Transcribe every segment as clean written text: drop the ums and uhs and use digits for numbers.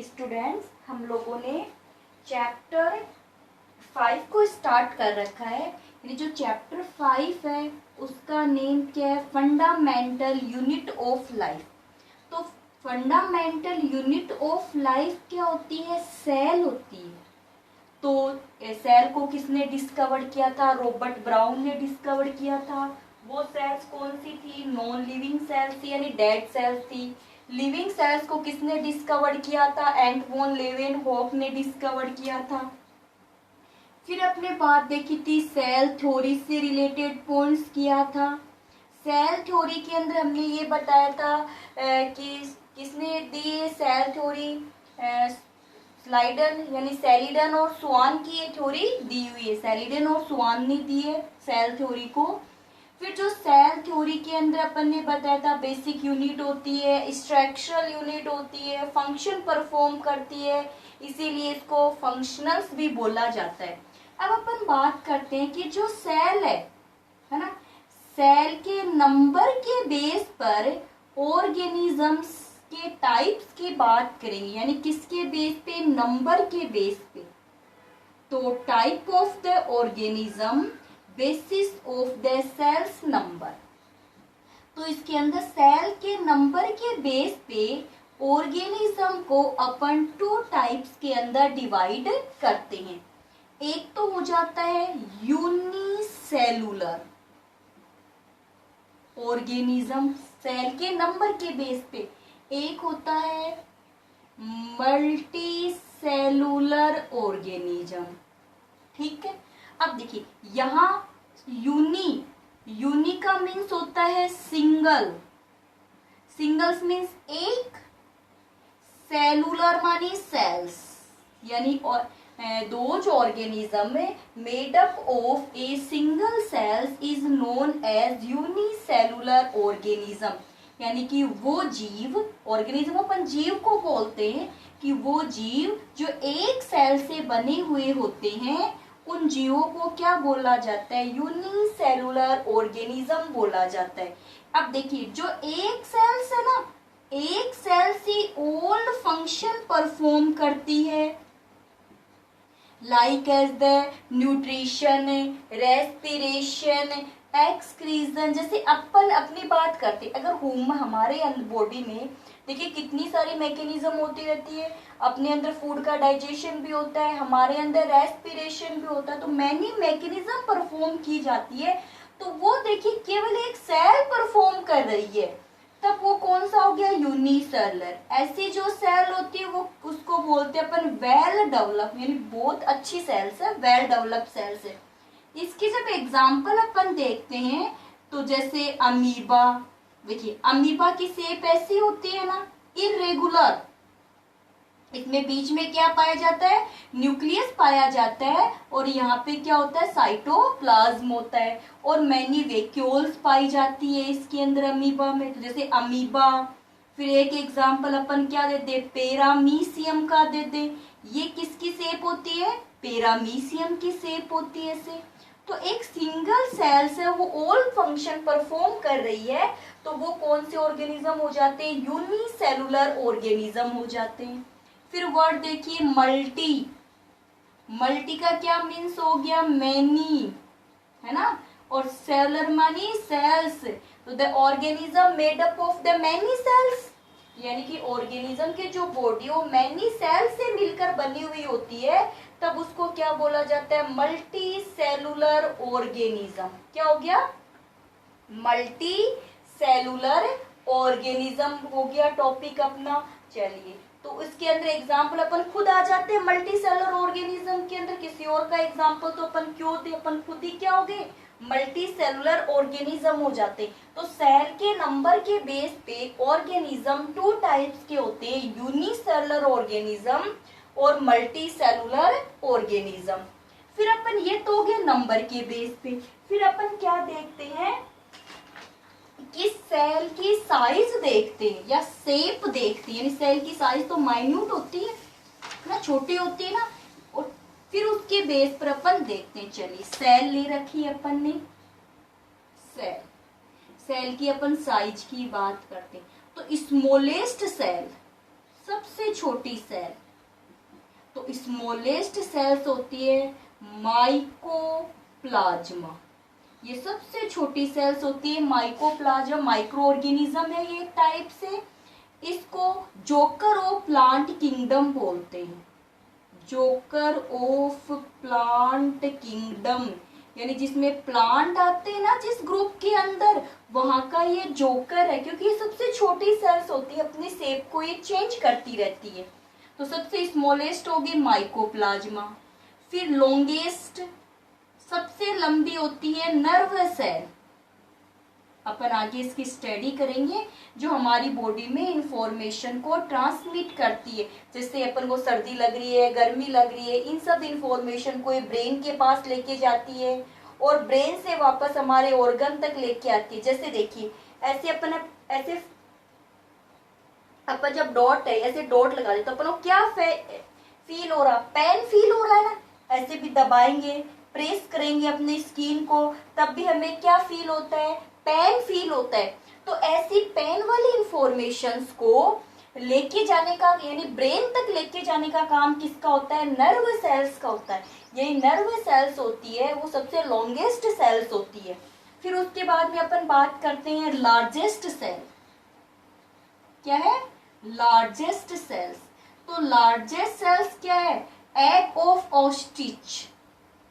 Students, हम लोगों ने चैप्टर 5 को स्टार्ट कर रखा है। यानी जो चैप्टर 5 है उसका नेम क्या है? Fundamental unit of life. तो फंडामेंटल यूनिट ऑफ लाइफ क्या होती है? सेल होती है। तो सेल को किसने डिस्कवर किया था? रॉबर्ट ब्राउन ने डिस्कवर किया था। वो सेल्स कौन सी थी? नॉन लिविंग सेल्स थी, यानी डेड सेल्स थी। लिविंग सेल्स को किसने डिस्कवर किया था? एंट वॉन लेवेनहॉक ने डिस्कवर किया था। फिर अपने बात देखी थी सेल थ्योरी से रिलेटेड पॉइंट्स किया था। सेल थ्योरी के अंदर हमने ये बताया था कि किसने दी है सेल थ्योरी? स्लाइडन यानी सेलिडन और स्वान की ये थ्योरी दी हुई है। सेलिडन और स्वान ने दी है सेल थ्योरी को। फिर जो सेल थ्योरी के अंदर अपन ने बताया था बेसिक यूनिट होती है, स्ट्रक्चरल यूनिट होती है, फंक्शन परफॉर्म करती है, इसीलिए इसको फंक्शनल्स भी बोला जाता है। अब अपन बात करते हैं कि जो सेल है ना, सेल के नंबर के बेस पर ऑर्गेनिजम्स के टाइप्स की बात करेंगे। यानी किसके बेस पे? नंबर के बेस पे। तो type of the organism basis of the cells number. तो इसके अंदर सेल के नंबर के बेस पे ऑर्गेनिज्म को अपन 2 टाइप्स के अंदर डिवाइड करते हैं। एक तो हो जाता है यूनिसेलुलर ऑर्गेनिज्म सेल के नंबर के बेस पे। एक होता है मल्टी सेलुलर ऑर्गेनिज्म। ठीक है, अब देखिए यहां यूनी का मीन्स होता है सिंगल। सिंगल्स मीन्स एक, सेलुलर मानी सेल्स, यानी those organism made up of a single cells is known as unicellular organism। यानी कि वो जीव, ऑर्गेनिज्म अपन जीव को बोलते हैं कि वो जीव जो एक सेल से बने हुए होते हैं उन जीवों को क्या बोला जाता है? यूनिसेलुलर ऑर्गेनिज्म बोला जाता है। अब देखिए जो एक सेल्स है ना, एक सेल से ऑल फंक्शन परफॉर्म करती है, like as the nutrition, respiration, excretion. जैसे अपन अपनी बात करते, अगर हमारे बॉडी में देखिए कितनी सारी मैकेनिज्म होती रहती है। अपने अंदर फूड का डाइजेशन भी होता है, हमारे अंदर रेस्पिरेशन भी होता है, तो मैनी मैकेनिज्म परफॉर्म की जाती है। तो वो देखिए केवल एक सेल परफॉर्म कर रही है, तब वो कौन सा हो गया? यूनिसेलुलर। ऐसी जो सेल होती है वो उसको बोलते हैं अपन वेल डेवलप, यानी बहुत अच्छी सेल्स है, वेल डेवलप सेल्स है। इसकी जब एग्जांपल अपन देखते हैं तो जैसे अमीबा, देखिए अमीबा की शेप ऐसी होती है ना, इरेगुलर। इसमें बीच में क्या पाया जाता है? न्यूक्लियस पाया जाता है, और यहाँ पे क्या होता है? साइटोप्लाज्म होता है, और मैनी वैक्यूल्स पाई जाती है इसके अंदर अमीबा में। तो जैसे अमीबा, फिर एक एग्जांपल अपन क्या देते? पैरामीशियम का देते। ये किसकी शेप होती है? पैरामीशियम की शेप होती है ऐसे। तो एक सिंगल सेल्स है, वो ऑल फंक्शन परफॉर्म कर रही है, तो वो कौन से ऑर्गेनिज्म हो जाते हैं? यूनिसेलुलर ऑर्गेनिज्म हो जाते हैं। फिर वर्ड देखिए मल्टी। मल्टी का क्या मीन्स हो गया? मैनी, है ना, और सेलुलर मानी सेल्स। तो the organism made up of the many cells, यानी कि ऑर्गेनिज्म के जो बॉडी हो मैनी सेल्स से मिलकर बनी हुई होती है, तब उसको क्या बोला जाता है? Multi cellular organism. क्या हो गया? मल्टी सेलुलर ऑर्गेनिज्म हो गया टॉपिक अपना। चलिए, तो इसके अंदर एग्जाम्पल अपन खुद आ जाते हैं मल्टी सेलुलर ऑर्गेनिज्म के अंदर। किसी और का एग्जाम्पल तो अपन क्यों दे, अपन खुद ही क्या हो गए? मल्टी सेलुलर ऑर्गेनिज्म हो जाते। तो सेल के नंबर के बेस पे ऑर्गेनिज्म 2 टाइप्स के होते हैं, यूनिसेलुलर ऑर्गेनिज्म और मल्टी सेलुलर ऑर्गेनिज्म। फिर अपन ये तो हो गया नंबर के बेस पे। फिर अपन क्या देखते हैं कि सेल की साइज देखते हैं या शेप देखते हैं। यानी सेल की साइज तो माइन्यूट होती है ना, छोटी होती है ना, और फिर उसके बेस पर अपन देखते हैं। चलिए सेल ले रखी अपन ने, सेल की अपन साइज की बात करते हैं। तो स्मॉलेस्ट सेल सबसे छोटी सेल। तो स्मॉलेस्ट सेल्स होती है माइकोप्लाज्मा। ये सबसे छोटी सेल्स होती है माइकोप्लाज्मा। माइक्रो ऑर्गेनिज्म है ये एक टाइप से। इसको जोकर ऑफ प्लांट किंगडम बोलते हैं। जोकर ऑफ प्लांट किंगडम, यानी जिसमें प्लांट आते हैं ना जिस ग्रुप के अंदर, वहां का ये जोकर है, क्योंकि ये सबसे छोटी सेल्स होती है, अपने शेप को ये चेंज करती रहती है। तो सबसे स्मॉलेस्ट होगी माइकोप्लाज्मा। फिर लॉन्गेस्ट, सबसे लंबी होती है नर्व सेल। अपन आगे इसकी स्टडी करेंगे, जो हमारी बॉडी में इंफॉर्मेशन को ट्रांसमिट करती है। जैसे अपन को सर्दी लग रही है, गर्मी लग रही है, इन सब इंफॉर्मेशन को ये ब्रेन के पास लेके जाती है और ब्रेन से वापस हमारे ऑर्गन तक लेके आती है। जैसे देखिए ऐसे अपन जब डॉट है ऐसे डॉट लगा दे तो अपन को क्या फील हो रहा, पेन फील हो रहा है ना। ऐसे भी दबाएंगे, प्रेस करेंगे अपनी स्किन को, तब भी हमें क्या फील होता है, पेन फील होता है। तो ऐसी पेन वाली इंफॉर्मेशंस को लेके जाने का, यानी ब्रेन तक लेके जाने का काम किसका होता है, नर्व सेल्स का होता है। यही नर्व सेल्स होती है वो सबसे लॉन्गेस्ट सेल्स होती है। फिर उसके बाद में अपन बात करते हैं लार्जेस्ट सेल। क्या है, लार्जेस्ट सेल्स। तो लार्जेस्ट सेल्स क्या है, एग ऑफ ऑस्ट्रिच।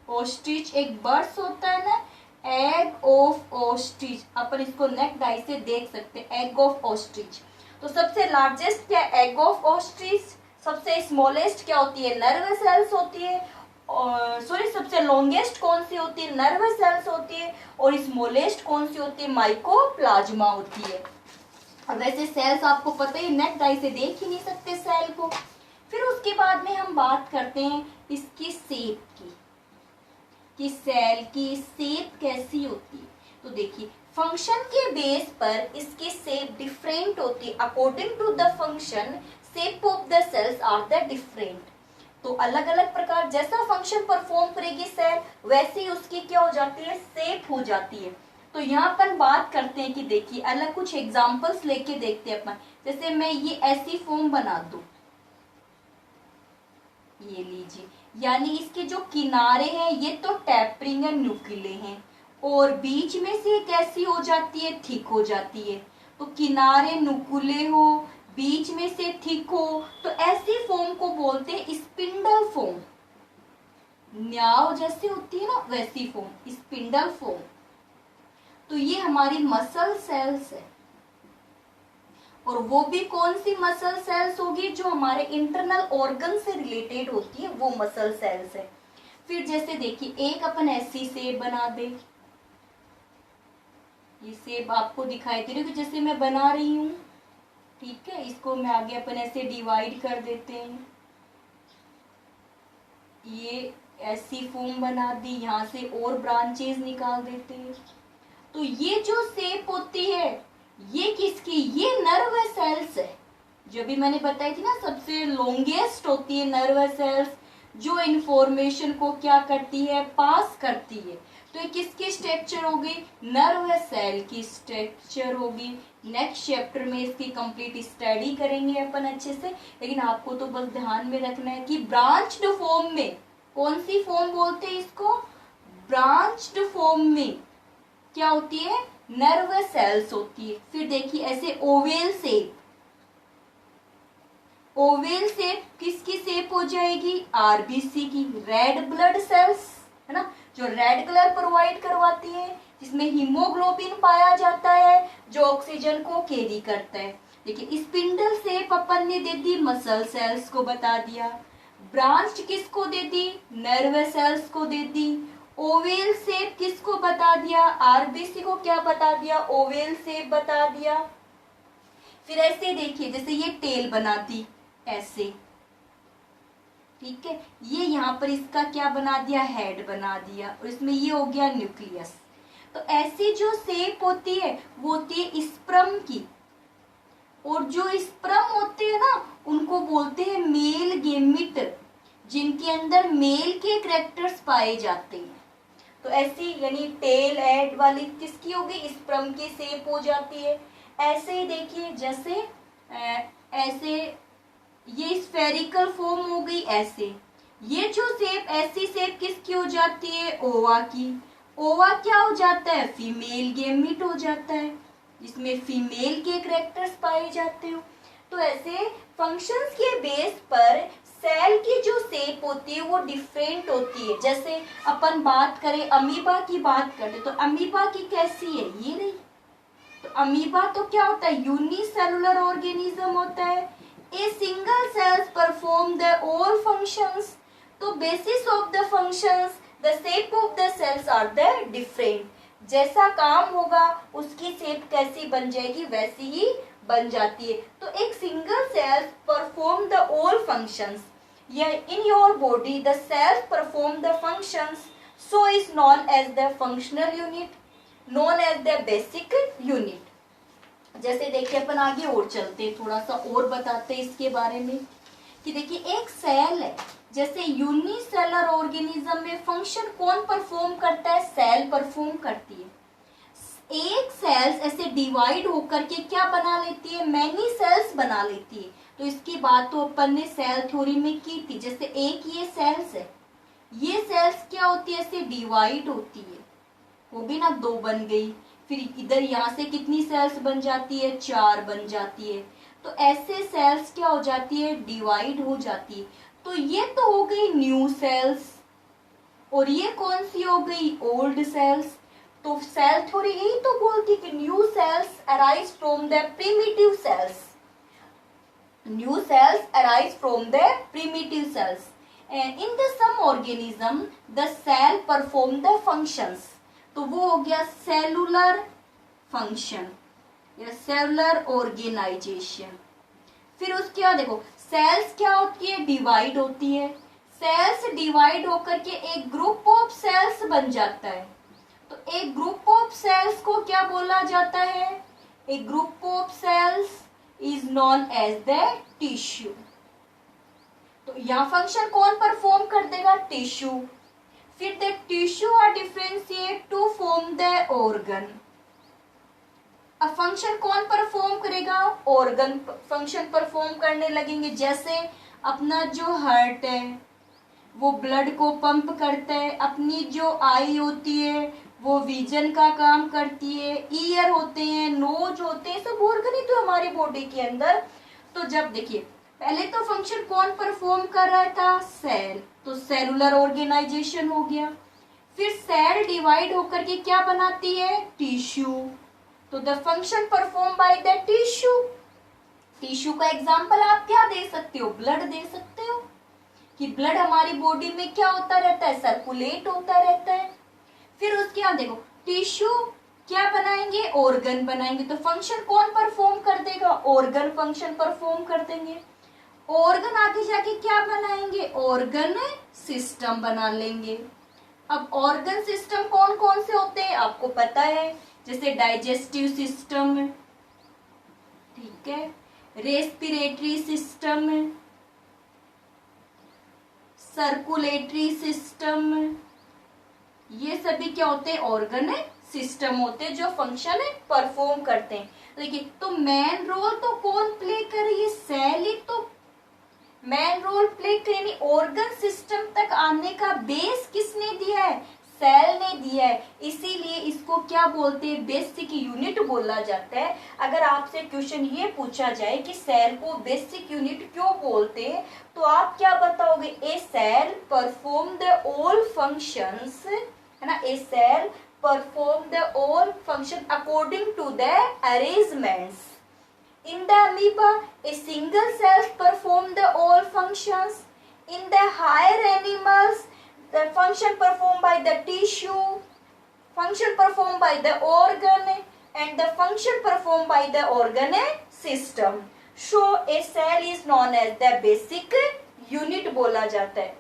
ऑस्ट्रिच एक बर्ड्स होता है ना, एग ऑफ ऑस्ट्रिच, अपन इसको नेक डाई से देख सकते हैं, एग ऑफ ऑस्ट्रिच। तो सबसे लार्जेस्ट क्या है, एग ऑफ ऑस्ट्रिच। सबसे स्मॉलेस्ट क्या होती है, नर्व सेल्स होती है। और सॉरी, सबसे लॉन्गेस्ट कौन सी होती है, नर्व सेल्स होती है। और स्मॉलेस्ट कौन सी होती है, माइकोप्लाज्मा होती है। और वैसे सेल्स आपको पता ही, नेक डाई से देख ही नहीं सकते सेल को। फिर उसके बाद में हम बात करते हैं इसकी शेप की, कि सेल की शेप कैसी होती है। तो देखिए फंक्शन के बेस पर इसकी शेप डिफरेंट होती है। According to the function shape of the cells are the different. तो अलग अलग प्रकार, जैसा फंक्शन परफॉर्म करेगी सेल वैसे ही उसकी क्या हो जाती है, शेप हो जाती है। तो यहाँ अपन बात करते हैं कि देखिए अलग कुछ एग्जांपल्स लेके देखते हैं अपन। जैसे मैं ये ऐसी फॉर्म बना दूं, ये लीजिए, यानी इसके जो किनारे हैं ये तो टैपरिंग एंड न्यूक्लिये हैं, और बीच में से कैसी हो जाती है, थिक हो जाती है। तो किनारे नुकुले हो, बीच में से थिक हो, तो ऐसी फॉर्म को बोलते हैं स्पिंडल फॉर्म। न्याव जैसे होती है ना वैसी फॉर्म, स्पिंडल फॉर्म। तो ये हमारी मसल सेल्स है, और वो भी कौन सी मसल सेल्स होगी, जो हमारे इंटरनल ऑर्गन से रिलेटेड होती है, वो मसल सेल्स है। फिर जैसे देखिए एक अपन ऐसी शेप बना दे, ये शेप आपको दिखाई दे रही है जैसे मैं बना रही हूं, ठीक है। इसको मैं आगे अपन ऐसे डिवाइड कर देते हैं, ये ऐसी फॉर्म बना दी, यहाँ से और ब्रांचेस निकाल देते हैं। तो ये जो शेप होती है ये किसकी, ये नर्व सेल्स है। जो भी मैंने बताई थी ना, सबसे लॉन्गेस्ट होती है नर्व सेल्स, जो इंफॉर्मेशन को क्या करती है, पास करती है। तो ये किसकी स्ट्रक्चर होगी, नर्व सेल की स्ट्रक्चर होगी। नेक्स्ट चैप्टर में इसकी कंप्लीट स्टडी करेंगे अपन अच्छे से। लेकिन आपको तो बस ध्यान में रखना है कि ब्रांच्ड फॉर्म में, कौन सी फॉर्म बोलते हैं इसको, ब्रांच्ड फॉर्म में क्या होती है, नर्व सेल्स होती है। फिर देखिए ऐसे ओवेल शेप, ओवेल शेप किसकी शेप हो जाएगी, आरबीसी की, रेड ब्लड सेल्स है ना, जो रेड कलर प्रोवाइड करवाती है, जिसमें हीमोग्लोबिन पाया जाता है, जो ऑक्सीजन को कैरी करता है। देखिए स्पिंडल शेप अपन ने दे दी, मसल सेल्स को बता दिया। ब्रांच किसको दे दी, नर्व सेल्स को दे दी। ओवेल शेप किसको बता दिया, आरबीसी को क्या बता दिया, ओवेल शेप बता दिया। फिर ऐसे देखिए जैसे ये टेल बना दी ऐसे, ठीक है, ये यहाँ पर इसका क्या बना दिया, हेड बना दिया, और इसमें ये हो गया न्यूक्लियस। तो ऐसी जो शेप होती है वो होती है स्पर्म की, और जो स्पर्म होते हैं ना उनको बोलते हैं मेल गेमिट, जिनके अंदर मेल के कैरेक्टर्स पाए जाते हैं। तो ऐसी यानी टेल हेड वाली किसकी होगी, स्पर्म की शेप हो जाती है। ऐसे ही देखिए जैसे ऐसे ये स्फेरिकल फॉर्म हो गई ऐसे। ये जो शेप, ऐसी शेप किसकी हो जाती है? ओवा की। ओवा क्या हो जाता है? फीमेल गेमीट हो जाता है, जिसमें फीमेल के कैरेक्टर्स पाए जाते हो। तो ऐसे फंक्शंस के बेस पर सेल की जो शेप होती है वो डिफरेंट होती है। जैसे अपन बात करें अमीबा की बात करें तो अमीबा की कैसी है? ये रही। तो अमीबा तो क्या होता है? यूनिसेलुलर ऑर्गेनिज्म होता है। A single cells perform the all functions. तो basis of the functions the shape of the cells are the different. जैसा काम होगा उसकी शेप कैसी बन जाएगी? वैसी ही बन जाती है। तो एक single cells perform the all functions, या in your body the cells perform the functions, so is known as the functional unit, known as the basic unit. जैसे देखिए अपन आगे और चलते, थोड़ा सा और बताते हैं इसके बारे में कि देखिए एक सेल है, जैसे यूनिसेलर ऑर्गेनिज्म में फंक्शन कौन परफॉर्म करता है? सेल परफॉर्म करती है। एक सेल्स ऐसे डिवाइड होकर के क्या बना लेती है? मैनी सेल्स बना लेती है। तो इसकी बात तो अपन ने सेल थ्योरी में की थी। जैसे एक ये सेल्स है, ये सेल्स क्या होती है? ऐसे डिवाइड होती है, वो भी ना 2 बन गई, फिर इधर यहाँ से कितनी सेल्स बन जाती है? 4 बन जाती है। तो ऐसे सेल्स क्या हो जाती है? डिवाइड हो जाती है। तो ये तो हो गई न्यू सेल्स, और ये कौन सी हो गई? Old cells. तो सेल थ्योरी यही तो बोलती है कि new cells arise from the primitive cells, new cells arise from the primitive cells. In the some organism the cell perform the functions. तो वो हो गया सेलुलर फंक्शन या सेलुलर ऑर्गेनाइजेशन। फिर उसके बाद देखो सेल्स क्या होती है? डिवाइड होती है। सेल्स डिवाइड होकर के एक ग्रुप ऑफ सेल्स बन जाता है। तो एक ग्रुप ऑफ सेल्स को क्या बोला जाता है? एक group of cells is known as the tissue. तो यहाँ फंक्शन कौन परफॉर्म कर देगा? टिश्यू। फिर the tissue are differentiate to form the organ. अब फंक्शन कौन परफॉर्म करेगा? ऑर्गन फंक्शन परफॉर्म करने लगेंगे। जैसे अपना जो हार्ट है वो ब्लड को पंप करता है, अपनी जो आई होती है वो विजन का काम करती है, ईयर होते हैं, नोज होते हैं, सब ऑर्गन ही तो हमारी बॉडी के अंदर। तो जब देखिए पहले तो फंक्शन कौन परफॉर्म कर रहा था? सेल। तो सेलुलर ऑर्गेनाइजेशन हो गया। फिर सेल डिवाइड होकर के क्या बनाती है? टिश्यू। तो the function perform by the tissue. Tissue का एग्जांपल आप क्या दे सकते हो? ब्लड दे सकते हो कि ब्लड हमारी बॉडी में क्या होता रहता है? सर्कुलेट होता रहता है। फिर उसके बाद देखो टिश्यू क्या बनाएंगे? ऑर्गन बनाएंगे। तो फंक्शन कौन परफॉर्म कर देगा? ऑर्गन फंक्शन परफॉर्म कर देंगे। ऑर्गन आगे जाके क्या बनाएंगे? ऑर्गन सिस्टम बना लेंगे। अब ऑर्गन सिस्टम कौन कौन से होते हैं आपको पता है? जैसे डाइजेस्टिव सिस्टम, ठीक है, रेस्पिरेटरी सिस्टम, सर्कुलेटरी सिस्टम, ये सभी क्या होते हैं? ऑर्गन सिस्टम होते हैं जो फंक्शन परफॉर्म करते हैं। देखिए तो मेन रोल तो कौन प्ले कर रही है? सेल ही तो मेन रोल प्ले करेगी। ऑर्गन सिस्टम तक आने का बेस किसने दिया है? सेल ने दिया है। इसीलिए इसको क्या बोलते हैं? बेसिक यूनिट बोला जाता है। अगर आपसे क्वेश्चन ये पूछा जाए कि सेल को बेसिक यूनिट क्यों बोलते हैं, तो आप क्या बताओगे? A cell perform the all functions, है ना, a cell perform the all function according to the arrangements. In the amoeba, a single cells perform the all functions. In the higher animals, the function performed by the tissue, function performed by the organ, and the function performed by the organ system. So a cell is known as the basic unit बोला जाता है.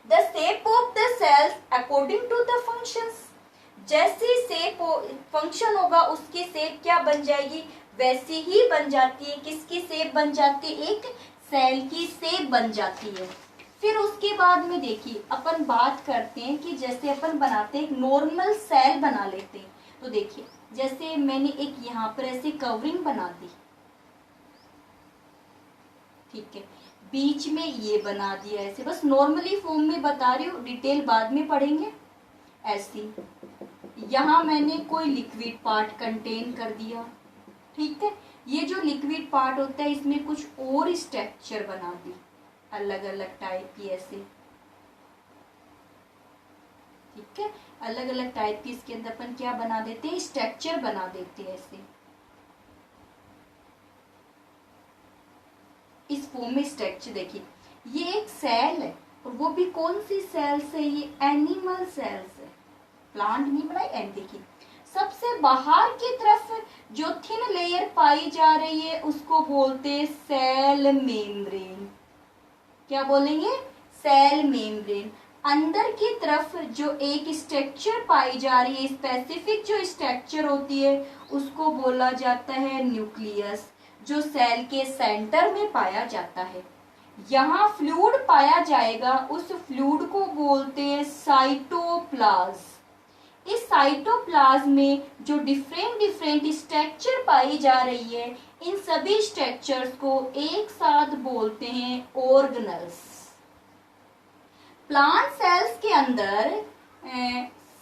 The shape of the cells according to the functions. जैसी shape function होगा उसकी shape क्या बन जाएगी? वैसी ही बन जाती है। किसकी शेप बन जाती है? एक सेल की शेप बन जाती है। फिर उसके बाद में देखिए अपन बात करते हैं कि जैसे अपन बनाते हैं, एक नॉर्मल सेल बना लेते हैं। तो देखिए जैसे मैंने एक यहाँ पर ऐसे कवरिंग बना दी, ठीक है, बीच में ये बना दिया ऐसे, बस नॉर्मली फॉर्म में बता रही हूँ, डिटेल बाद में पढ़ेंगे। ऐसी यहाँ मैंने कोई लिक्विड पार्ट कंटेन कर दिया, ठीक है। ये जो लिक्विड पार्ट होता है इसमें कुछ और स्ट्रक्चर बना दी अलग अलग टाइप की ऐसे, ठीक है। अलग अलग टाइप की इसके अंदर अपन क्या बना देते हैं, स्ट्रक्चर बना देते हैं ऐसे, इस फॉर्म में स्ट्रक्चर। देखिए ये एक सेल है, और वो भी कौन सी सेल्स है, ये एनिमल सेल्स है, प्लांट नहीं बनाई। एंड देखिए सबसे बाहर की तरफ जो थिन लेयर पाई जा रही है उसको बोलते हैं सेल मेम्ब्रेन। क्या बोलेंगे, सेल मेम्ब्रेन। अंदर की तरफ जो एक स्ट्रक्चर पाई जा रही है, स्पेसिफिक जो स्ट्रक्चर होती है उसको बोला जाता है न्यूक्लियस, जो सेल के सेंटर में पाया जाता है। यहाँ फ्लूइड पाया जाएगा, उस फ्लूइड को बोलते हैं साइटोप्लाज्म। इस साइटोप्लाज्म में जो डिफरेंट स्ट्रक्चर पाई जा रही है, इन सभी स्ट्रक्चर्स को एक साथ बोलते हैं ऑर्गेनल्स। प्लांट सेल्स के अंदर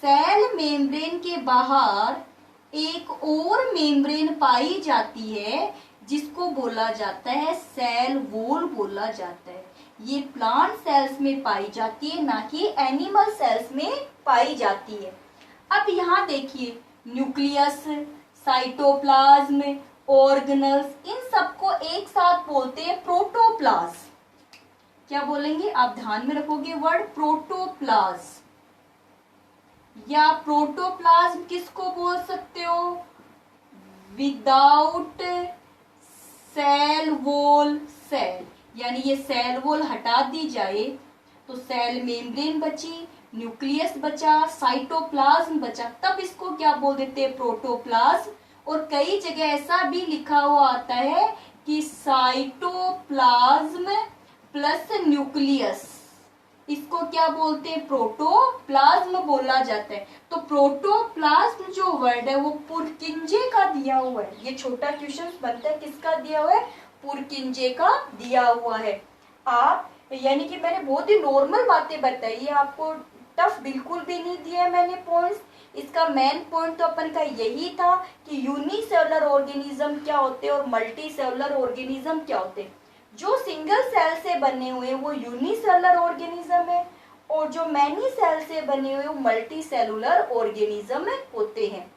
सेल मेम्ब्रेन के बाहर एक और मेम्ब्रेन पाई जाती है जिसको बोला जाता है सेल वॉल बोला जाता है। ये प्लांट सेल्स में पाई जाती है, ना कि एनिमल सेल्स में पाई जाती है। अब यहाँ देखिए न्यूक्लियस, साइटोप्लाज्म, ऑर्गेनल्स, इन सबको एक साथ बोलते हैं प्रोटोप्लाज्म। क्या बोलेंगे, आप ध्यान में रखोगे वर्ड प्रोटोप्लाज्म। या प्रोटोप्लाज्म किसको बोल सकते हो, विदाउट सेल वॉल सेल, यानी ये सेल वॉल हटा दी जाए तो सेल मेम्ब्रेन बची, न्यूक्लियस बचा, साइटोप्लाज्म बचा, तब इसको क्या बोल देते हैं, प्रोटोप्लाज्म। और कई जगह ऐसा भी लिखा हुआ आता है कि साइटोप्लाज्म प्लस न्यूक्लियस, इसको क्या बोलते हैं, प्रोटोप्लाज्म बोला जाता है। तो प्रोटोप्लाज्म जो वर्ड है वो पुरकिंजे का दिया हुआ है। ये छोटा क्वेश्चन बनता है, किसका दिया हुआ है, पुरकिंजे का दिया हुआ है। आप यानी कि मैंने बहुत ही नॉर्मल बातें बताई, आपको टफ बिल्कुल भी नहीं दिया है मैंने पॉइंट्स। इसका मेन पॉइंट तो अपन का यही था कि यूनिसेलुलर ऑर्गेनिज्म क्या होते हैं और मल्टी सेलुलर ऑर्गेनिज्म क्या होते हैं। जो सिंगल सेल से बने हुए वो यूनिसेलुलर ऑर्गेनिज्म है, और जो मैनी सेल से बने हुए वो मल्टी सेलुलर ऑर्गेनिज्म होते हैं।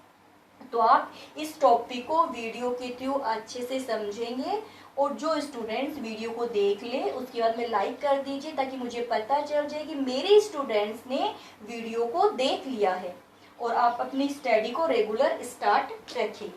तो आप इस टॉपिक को वीडियो के थ्रू अच्छे से समझेंगे, और जो स्टूडेंट्स वीडियो को देख ले उसके बाद में लाइक कर दीजिए, ताकि मुझे पता चल जाए कि मेरे स्टूडेंट्स ने वीडियो को देख लिया है, और आप अपनी स्टडी को रेगुलर स्टार्ट रखें।